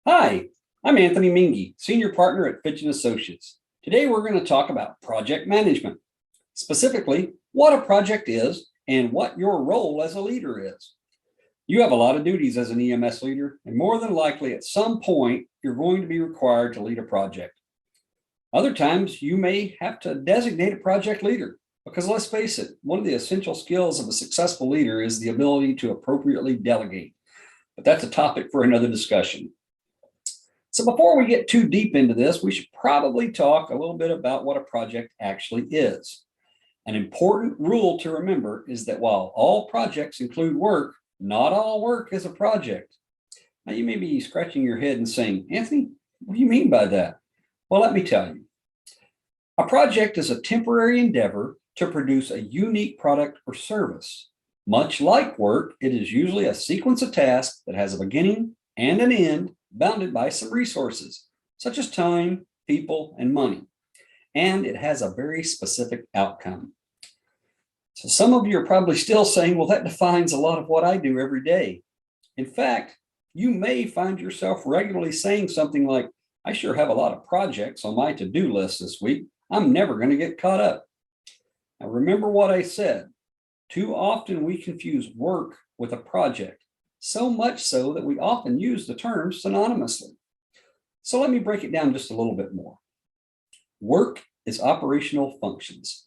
Hi, I'm Anthony Mingy, Senior Partner at Fitch & Associates. Today we're going to talk about project management, specifically what a project is and what your role as a leader is. You have a lot of duties as an EMS leader, and more than likely at some point you're going to be required to lead a project. Other times you may have to designate a project leader because let's face it, one of the essential skills of a successful leader is the ability to appropriately delegate. But that's a topic for another discussion. So before we get too deep into this, we should probably talk a little bit about what a project actually is. An important rule to remember is that while all projects include work, not all work is a project. Now you may be scratching your head and saying, Anthony, what do you mean by that? Well, let me tell you. A project is a temporary endeavor to produce a unique product or service. Much like work, it is usually a sequence of tasks that has a beginning and an end, bounded by some resources, such as time, people, and money. And it has a very specific outcome. So some of you are probably still saying, well, that defines a lot of what I do every day. In fact, you may find yourself regularly saying something like, I sure have a lot of projects on my to-do list this week. I'm never going to get caught up. Now, remember what I said. Too often we confuse work with a project. So much so that we often use the terms synonymously. So let me break it down just a little bit more. Work is operational functions.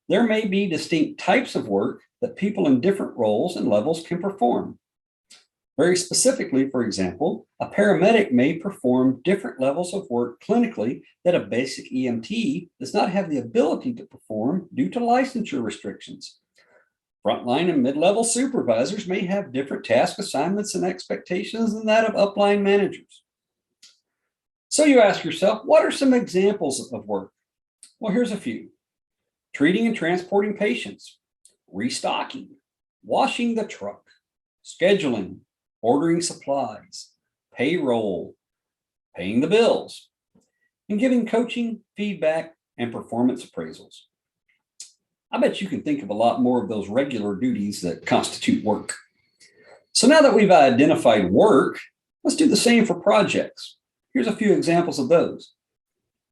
There may be distinct types of work that people in different roles and levels can perform. Very specifically, for example, a paramedic may perform different levels of work clinically that a basic EMT does not have the ability to perform due to licensure restrictions. Frontline and mid-level supervisors may have different task assignments and expectations than that of upline managers. So you ask yourself, what are some examples of work? Well, here's a few. Treating and transporting patients, restocking, washing the truck, scheduling, ordering supplies, payroll, paying the bills, and giving coaching, feedback, and performance appraisals. I bet you can think of a lot more of those regular duties that constitute work. So now that we've identified work, let's do the same for projects. Here's a few examples of those.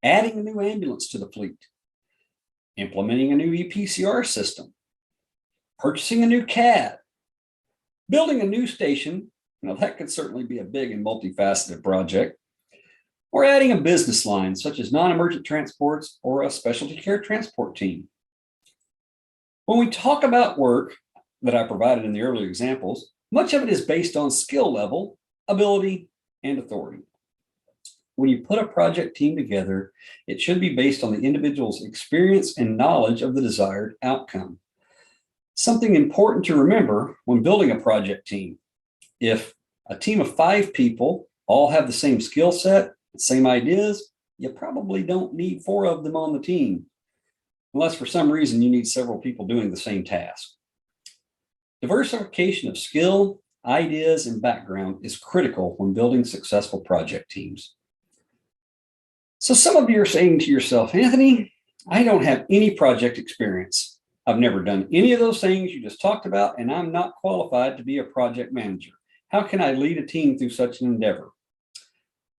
Adding a new ambulance to the fleet, implementing a new EPCR system, purchasing a new CAD, building a new station. Now that could certainly be a big and multifaceted project, or adding a business line such as non-emergent transports or a specialty care transport team. When we talk about work that I provided in the earlier examples, much of it is based on skill level, ability, and authority. When you put a project team together, it should be based on the individual's experience and knowledge of the desired outcome. Something important to remember when building a project team, if a team of 5 people all have the same skill set, same ideas, you probably don't need 4 of them on the team, unless for some reason you need several people doing the same task. Diversification of skill, ideas, and background is critical when building successful project teams. So some of you are saying to yourself, Anthony, I don't have any project experience. I've never done any of those things you just talked about, and I'm not qualified to be a project manager. How can I lead a team through such an endeavor?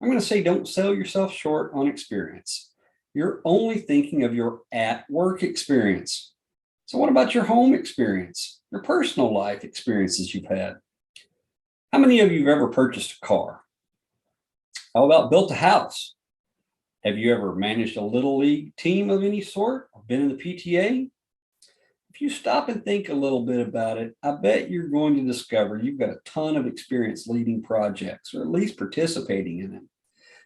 I'm going to say don't sell yourself short on experience. You're only thinking of your at-work experience. So what about your home experience, your personal life experiences you've had? How many of you have ever purchased a car? How about built a house? Have you ever managed a little league team of any sort or been in the PTA? If you stop and think a little bit about it, I bet you're going to discover you've got a ton of experience leading projects or at least participating in them.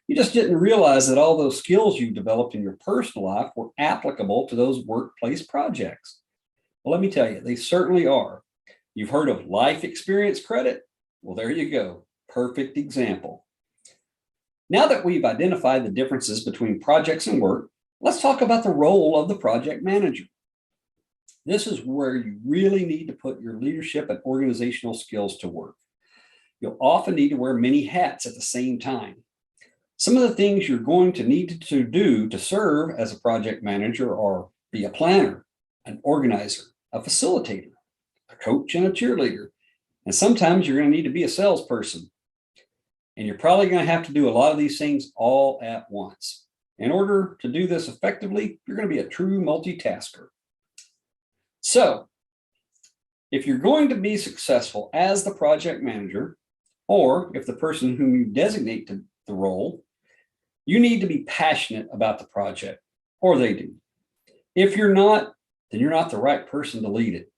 You just didn't realize that all those skills you developed in your personal life were applicable to those workplace projects. Well, let me tell you, they certainly are. You've heard of life experience credit? Well, there you go. Perfect example. Now that we've identified the differences between projects and work, let's talk about the role of the project manager. This is where you really need to put your leadership and organizational skills to work. You'll often need to wear many hats at the same time. Some of the things you're going to need to do to serve as a project manager are be a planner, an organizer, a facilitator, a coach, and a cheerleader. And sometimes you're going to need to be a salesperson. And you're probably going to have to do a lot of these things all at once. In order to do this effectively, you're going to be a true multitasker. So, if you're going to be successful as the project manager, or if the person whom you designate to the role, you need to be passionate about the project, or they do. If you're not, then you're not the right person to lead it.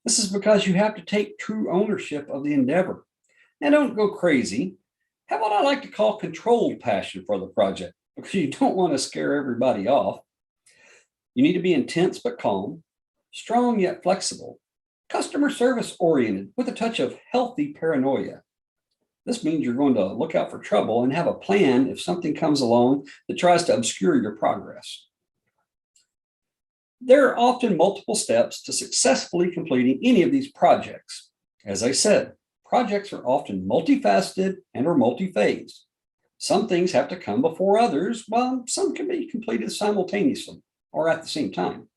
This is because you have to take true ownership of the endeavor. Now, don't go crazy. Have what I like to call controlled passion for the project, because you don't want to scare everybody off. You need to be intense but calm, strong yet flexible, customer service oriented with a touch of healthy paranoia. This means you're going to look out for trouble and have a plan if something comes along that tries to obscure your progress. There are often multiple steps to successfully completing any of these projects. As I said, projects are often multifaceted and are multi-phased. Some things have to come before others, while some can be completed simultaneously or at the same time.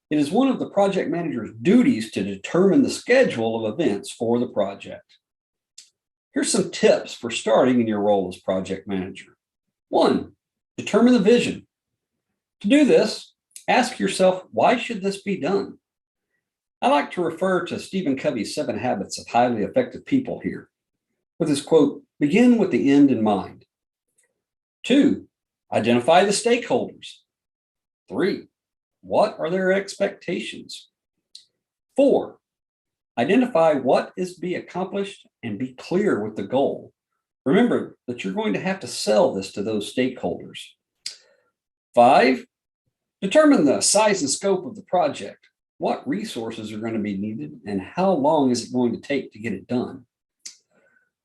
It is one of the project manager's duties to determine the schedule of events for the project. Here's some tips for starting in your role as project manager. 1, determine the vision. To do this, ask yourself, why should this be done? I like to refer to Stephen Covey's 7 Habits of Highly Effective People here, with his quote, begin with the end in mind. 2, identify the stakeholders. 3, what are their expectations? 4, identify what is to be accomplished and be clear with the goal. Remember that you're going to have to sell this to those stakeholders. 5, determine the size and scope of the project. What resources are going to be needed and how long is it going to take to get it done?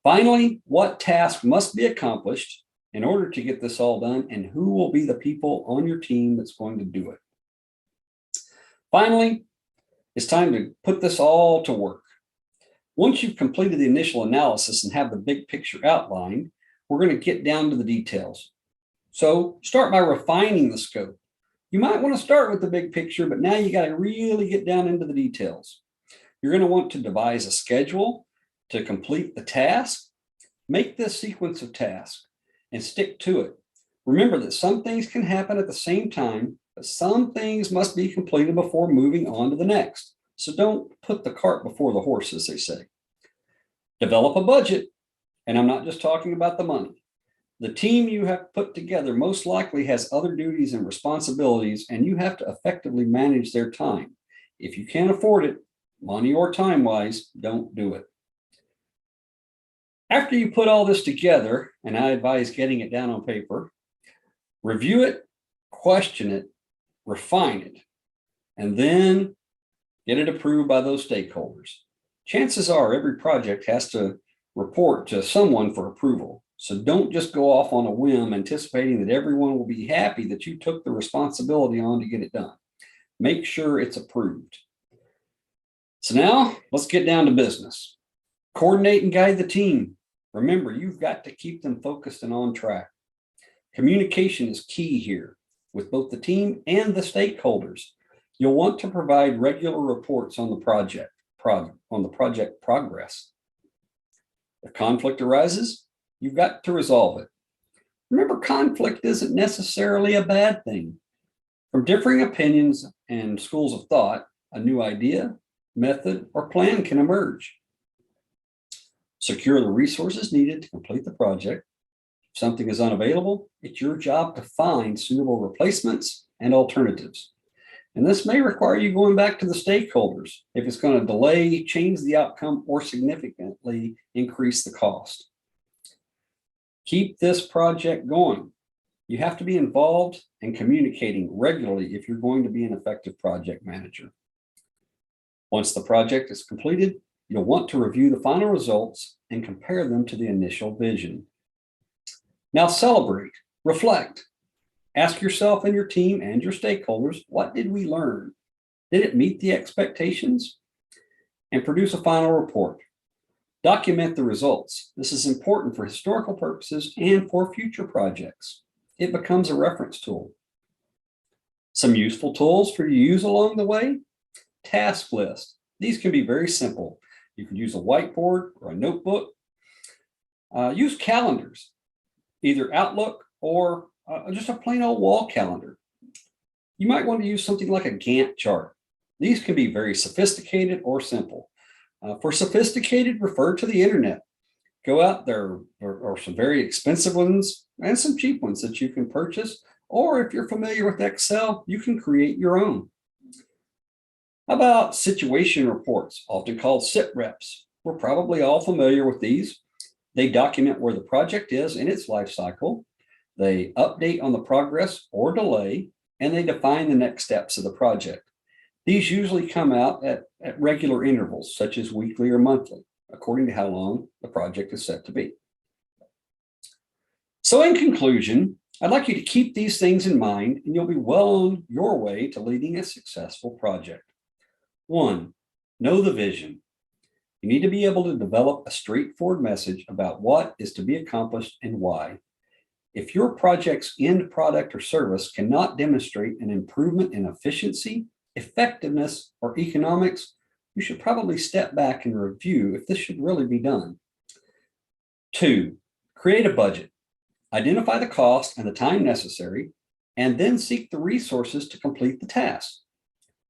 Finally, what task must be accomplished in order to get this all done, and who will be the people on your team that's going to do it? Finally, it's time to put this all to work. Once you've completed the initial analysis and have the big picture outlined, we're going to get down to the details. So start by refining the scope. You might want to start with the big picture, but now you got to really get down into the details. You're going to want to devise a schedule to complete the task. Make this sequence of tasks and stick to it. Remember that some things can happen at the same time, but some things must be completed before moving on to the next. So don't put the cart before the horse, as they say. Develop a budget, and I'm not just talking about the money. The team you have put together most likely has other duties and responsibilities, and you have to effectively manage their time. If you can't afford it, money or time-wise, don't do it. After you put all this together, and I advise getting it down on paper, review it, question it, refine it, and then get it approved by those stakeholders. Chances are every project has to report to someone for approval. So don't just go off on a whim anticipating that everyone will be happy that you took the responsibility on to get it done. Make sure it's approved. So now let's get down to business. Coordinate and guide the team. Remember, you've got to keep them focused and on track. Communication is key here with both the team and the stakeholders. You'll want to provide regular reports on the project progress. If conflict arises, you've got to resolve it. Remember, conflict isn't necessarily a bad thing. From differing opinions and schools of thought, a new idea, method, or plan can emerge. Secure the resources needed to complete the project. If something is unavailable, it's your job to find suitable replacements and alternatives. And this may require you going back to the stakeholders if it's going to delay, change the outcome, or significantly increase the cost. Keep this project going. You have to be involved and communicating regularly if you're going to be an effective project manager. Once the project is completed, you'll want to review the final results and compare them to the initial vision. Now celebrate, reflect. Ask yourself and your team and your stakeholders, what did we learn? Did it meet the expectations? And produce a final report. Document the results. This is important for historical purposes and for future projects. It becomes a reference tool. Some useful tools for you to use along the way. Task list. These can be very simple. You can use a whiteboard or a notebook. Use calendars, either Outlook or just a plain old wall calendar. You might want to use something like a Gantt chart. These can be very sophisticated or simple. For sophisticated, refer to the internet. Go out there are some very expensive ones and some cheap ones that you can purchase. Or if you're familiar with Excel, you can create your own. How about situation reports, often called sit reps? We're probably all familiar with these. They document where the project is in its life cycle. They update on the progress or delay, and they define the next steps of the project. These usually come out at regular intervals, such as weekly or monthly, according to how long the project is set to be. So in conclusion, I'd like you to keep these things in mind, and you'll be well on your way to leading a successful project. 1, know the vision. You need to be able to develop a straightforward message about what is to be accomplished and why. If your project's end product or service cannot demonstrate an improvement in efficiency, effectiveness, or economics, you should probably step back and review if this should really be done. 2, create a budget. Identify the cost and the time necessary, and then seek the resources to complete the task.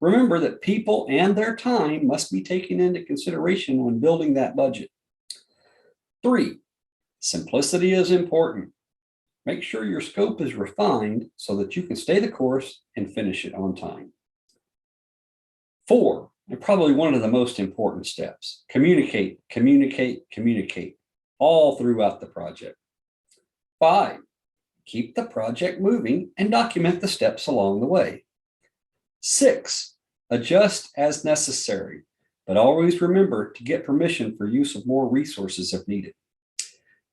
Remember that people and their time must be taken into consideration when building that budget. 3, simplicity is important. Make sure your scope is refined so that you can stay the course and finish it on time. 4, and probably one of the most important steps, communicate, communicate, communicate all throughout the project. 5, keep the project moving and document the steps along the way. 6, adjust as necessary, but always remember to get permission for use of more resources if needed.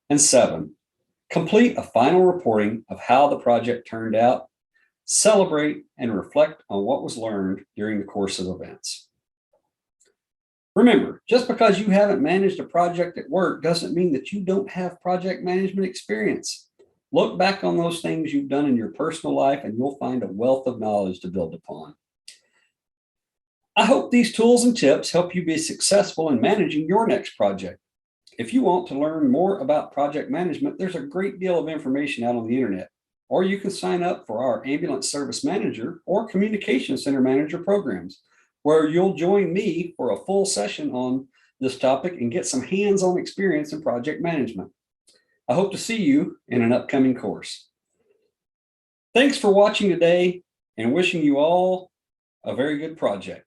And 7, complete a final reporting of how the project turned out, celebrate and reflect on what was learned during the course of events. Remember, just because you haven't managed a project at work doesn't mean that you don't have project management experience. Look back on those things you've done in your personal life and you'll find a wealth of knowledge to build upon. I hope these tools and tips help you be successful in managing your next project. If you want to learn more about project management, there's a great deal of information out on the internet, or you can sign up for our Ambulance Service Manager or Communication Center Manager programs, where you'll join me for a full session on this topic and get some hands-on experience in project management. I hope to see you in an upcoming course. Thanks for watching today and wishing you all a very good project.